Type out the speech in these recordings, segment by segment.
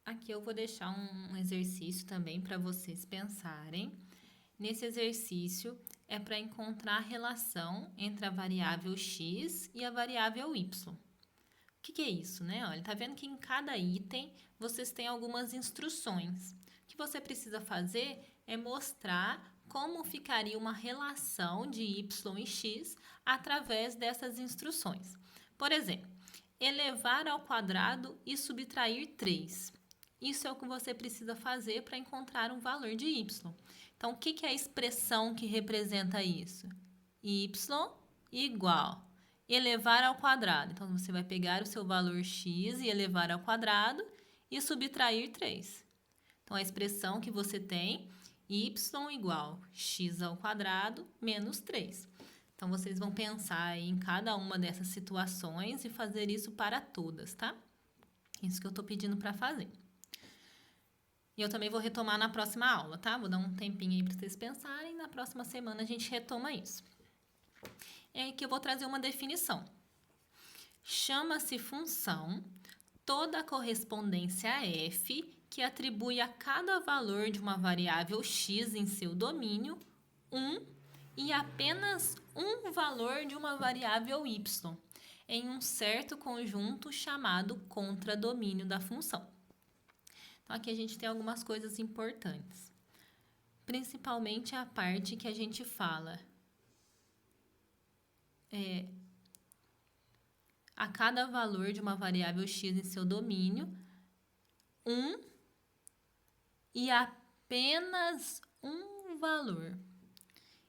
Aqui eu vou deixar um exercício também para vocês pensarem. Nesse exercício é para encontrar a relação entre a variável x e a variável y. O que é isso, né? Olha, tá vendo que em cada item vocês têm algumas instruções. O que você precisa fazer é mostrar como ficaria uma relação de y e x através dessas instruções. Por exemplo, elevar ao quadrado e subtrair 3. Isso é o que você precisa fazer para encontrar um valor de y. Então, o que é a expressão que representa isso? Y igual elevar ao quadrado. Então, você vai pegar o seu valor x e elevar ao quadrado e subtrair 3. Então, a expressão que você tem, y igual x ao quadrado menos 3. Então, vocês vão pensar em cada uma dessas situações e fazer isso para todas, tá? Isso que eu estou pedindo para fazer. E eu também vou retomar na próxima aula, tá? Vou dar um tempinho aí para vocês pensarem. Na próxima semana a gente retoma isso. É aí que eu vou trazer uma definição. Chama-se função toda a correspondência f que atribui a cada valor de uma variável x em seu domínio 1 e apenas um valor de uma variável y em um certo conjunto chamado contradomínio da função. Então, aqui a gente tem algumas coisas importantes. Principalmente a parte que a gente fala. A cada valor de uma variável x em seu domínio, 1 e apenas um valor.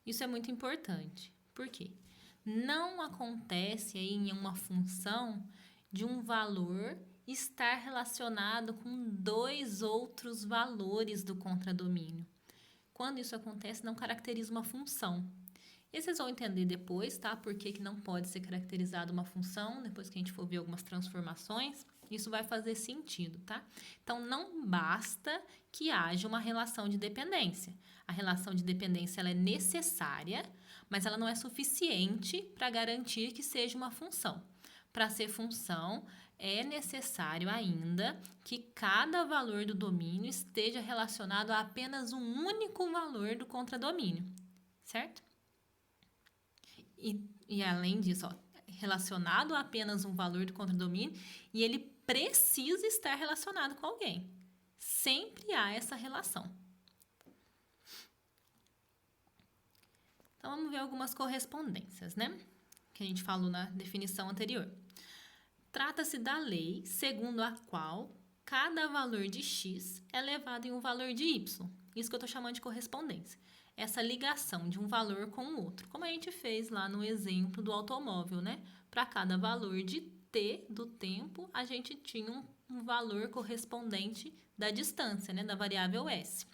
Isso é muito importante. Por quê? Não acontece aí em uma função de um valor estar relacionado com dois outros valores do contradomínio. Quando isso acontece, não caracteriza uma função. E vocês vão entender depois, tá? Por que não pode ser caracterizada uma função, depois que a gente for ver algumas transformações. Isso vai fazer sentido, tá? Então, não basta que haja uma relação de dependência. A relação de dependência ela é necessária, mas ela não é suficiente para garantir que seja uma função. Para ser função, é necessário ainda que cada valor do domínio esteja relacionado a apenas um único valor do contradomínio, certo? E além disso, ó, relacionado a apenas um valor do contradomínio e ele precisa estar relacionado com alguém. Sempre há essa relação. Então, vamos ver algumas correspondências, né? Que a gente falou na definição anterior. Trata-se da lei segundo a qual cada valor de x é levado em um valor de y. Isso que eu estou chamando de correspondência. Essa ligação de um valor com o outro. Como a gente fez lá no exemplo do automóvel, né? Para cada valor de t do tempo, a gente tinha um valor correspondente da distância, né? Da variável s.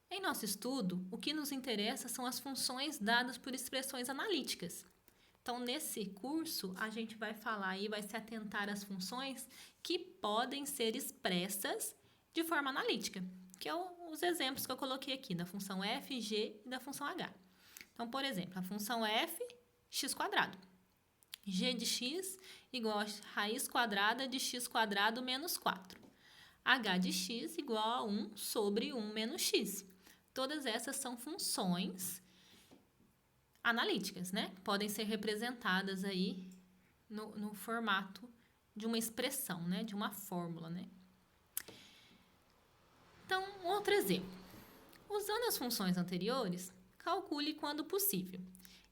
Em nosso estudo, o que nos interessa são as funções dadas por expressões analíticas. Então, nesse curso, a gente vai falar e vai se atentar às funções que podem ser expressas de forma analítica, que é os exemplos que eu coloquei aqui, da função f, g e da função h. Então, por exemplo, a função f, x². G de x igual a raiz quadrada de x² menos 4. H de x igual a 1 sobre 1 menos x. Todas essas são funções analíticas, né? Podem ser representadas aí no formato de uma expressão, né? De uma fórmula, né? Então, outro exemplo. Usando as funções anteriores, calcule quando possível.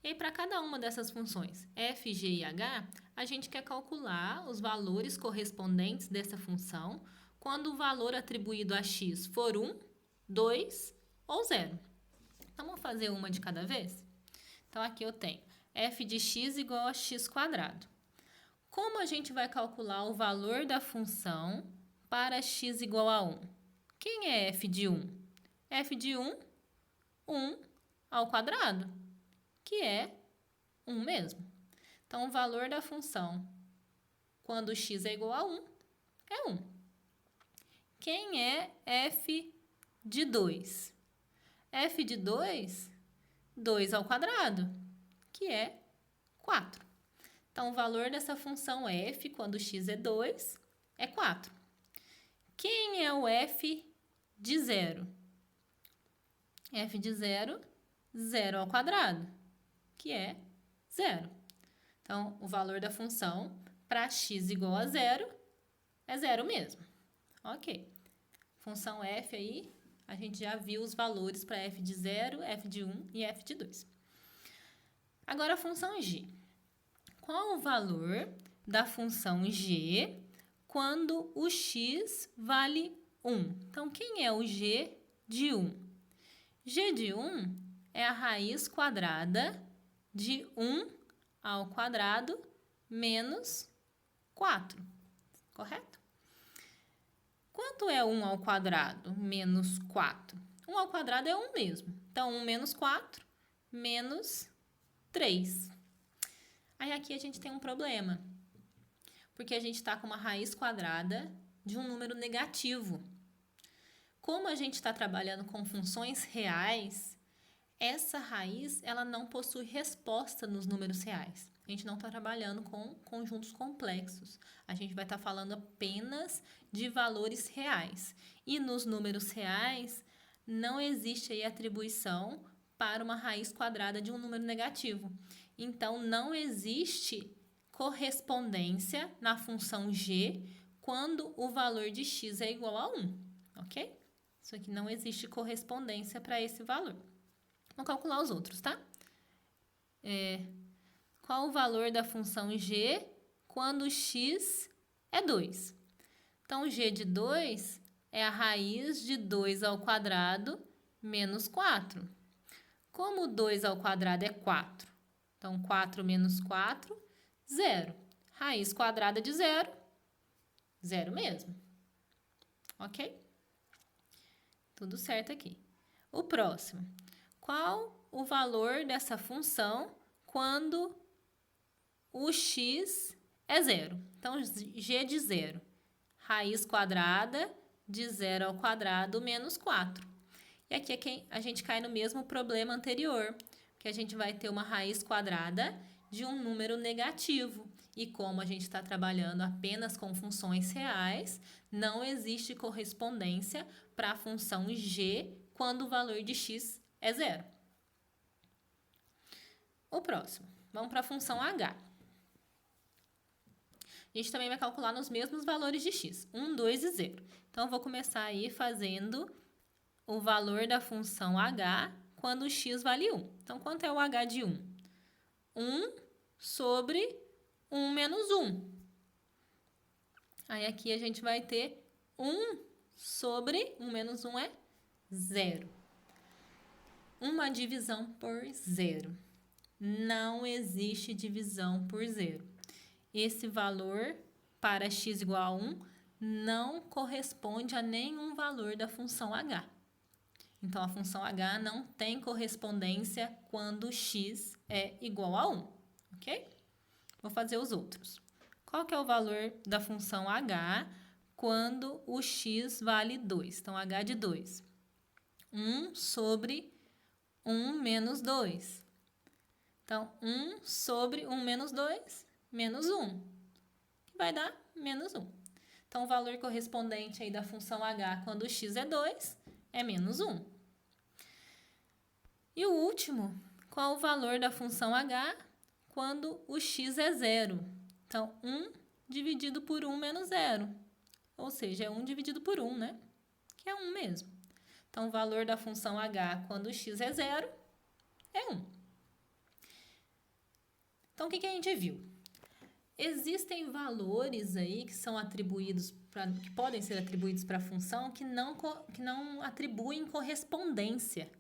E aí, para cada uma dessas funções, f, g e h, a gente quer calcular os valores correspondentes dessa função quando o valor atribuído a x for 1, 2 ou 0. Então, vamos fazer uma de cada vez? Então, aqui eu tenho f de x igual a x². Como a gente vai calcular o valor da função para x igual a 1? Quem é f de 1? F de 1, 1 ao quadrado, que é 1 mesmo. Então, o valor da função quando x é igual a 1 é 1. Quem é f de 2? F de 2, 2 ao quadrado, que é 4. Então, o valor dessa função f, quando x é 2, é 4. Quem é o f de 0? F de 0, 0 ao quadrado, que é 0. Então, o valor da função para x igual a 0 é 0 mesmo. Ok. Função f aí, a gente já viu os valores para f de 0, f de 1 e f de 2. Agora, a função g. Qual o valor da função g quando o x vale 1? Então, quem é o g de 1? G de 1 é a raiz quadrada de 1 ao quadrado menos 4, correto? Quanto é 1 ao quadrado menos 4? 1 ao quadrado é 1 mesmo. Então, 1 menos 4, menos 3. Aí, aqui a gente tem um problema, porque a gente está com uma raiz quadrada de um número negativo. Como a gente está trabalhando com funções reais, essa raiz ela não possui resposta nos números reais. A gente não está trabalhando com conjuntos complexos. A gente vai estar falando apenas de valores reais. E nos números reais, não existe aí atribuição para uma raiz quadrada de um número negativo. Então, não existe correspondência na função g quando o valor de x é igual a 1, ok? Isso aqui não existe correspondência para esse valor. Vamos calcular os outros, tá? Qual o valor da função g quando x é 2? Então, g de 2 é a raiz de 2 ao quadrado menos 4. Como 2 ao quadrado é 4? Então, 4 menos 4, 0. Raiz quadrada de 0, 0 mesmo. Ok? Tudo certo aqui. O próximo. Qual o valor dessa função quando o x é 0? Então, g de 0. Raiz quadrada de 0 ao quadrado menos 4. E aqui a gente cai no mesmo problema anterior, que a gente vai ter uma raiz quadrada de um número negativo. E como a gente está trabalhando apenas com funções reais, não existe correspondência para a função g quando o valor de x é 0. O próximo, vamos para a função h. A gente também vai calcular nos mesmos valores de x, 1, 2 e 0. Então, eu vou começar aí fazendo o valor da função h quando o x vale 1. Então, quanto é o h de 1? 1 sobre 1 menos 1. Aí, aqui a gente vai ter 1 sobre 1 menos 1 é 0. Uma divisão por 0. Não existe divisão por 0. Esse valor para x igual a 1 não corresponde a nenhum valor da função h. Então, a função h não tem correspondência quando x é igual a 1, ok? Vou fazer os outros. Qual que é o valor da função h quando o x vale 2? Então, h de 2. 1 sobre 1 menos 2. Então, 1 sobre 1 menos 2, menos 1. Que vai dar menos 1. Então, o valor correspondente aí da função h quando o x é 2 é menos 1. E o último, qual o valor da função h quando o x é 0? Então, 1 dividido por 1 menos 0. Ou seja, é 1 dividido por 1, né? Que é 1 mesmo. Então, o valor da função h quando o x é 0 é 1. Então, o que a gente viu? Existem valores aí que são atribuídos que podem ser atribuídos para a função que não atribuem correspondência.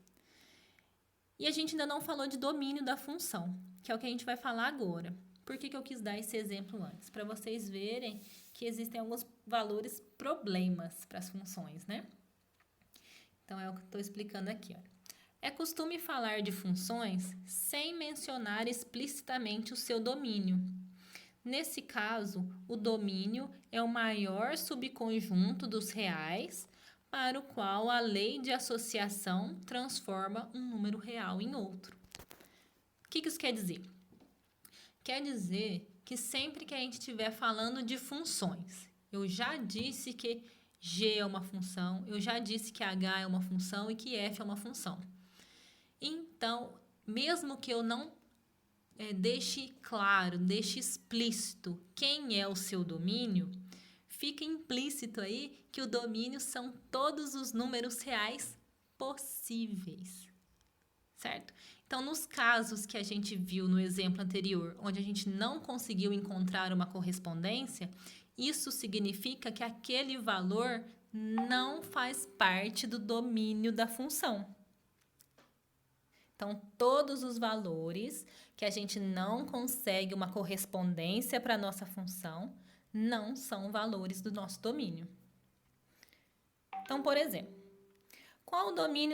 E a gente ainda não falou de domínio da função, que é o que a gente vai falar agora. Por que eu quis dar esse exemplo antes? Para vocês verem que existem alguns valores problemas para as funções, né? Então, é o que eu estou explicando aqui, ó. É costume falar de funções sem mencionar explicitamente o seu domínio. Nesse caso, o domínio é o maior subconjunto dos reais para o qual a lei de associação transforma um número real em outro. O que isso quer dizer? Quer dizer que sempre que a gente estiver falando de funções, eu já disse que G é uma função, eu já disse que H é uma função e que F é uma função. Então, mesmo que eu não deixe claro, deixe explícito quem é o seu domínio, fica implícito aí que o domínio são todos os números reais possíveis, certo? Então, nos casos que a gente viu no exemplo anterior, onde a gente não conseguiu encontrar uma correspondência, isso significa que aquele valor não faz parte do domínio da função. Então, todos os valores que a gente não consegue uma correspondência para a nossa função não são valores do nosso domínio. Então, por exemplo, qual o domínio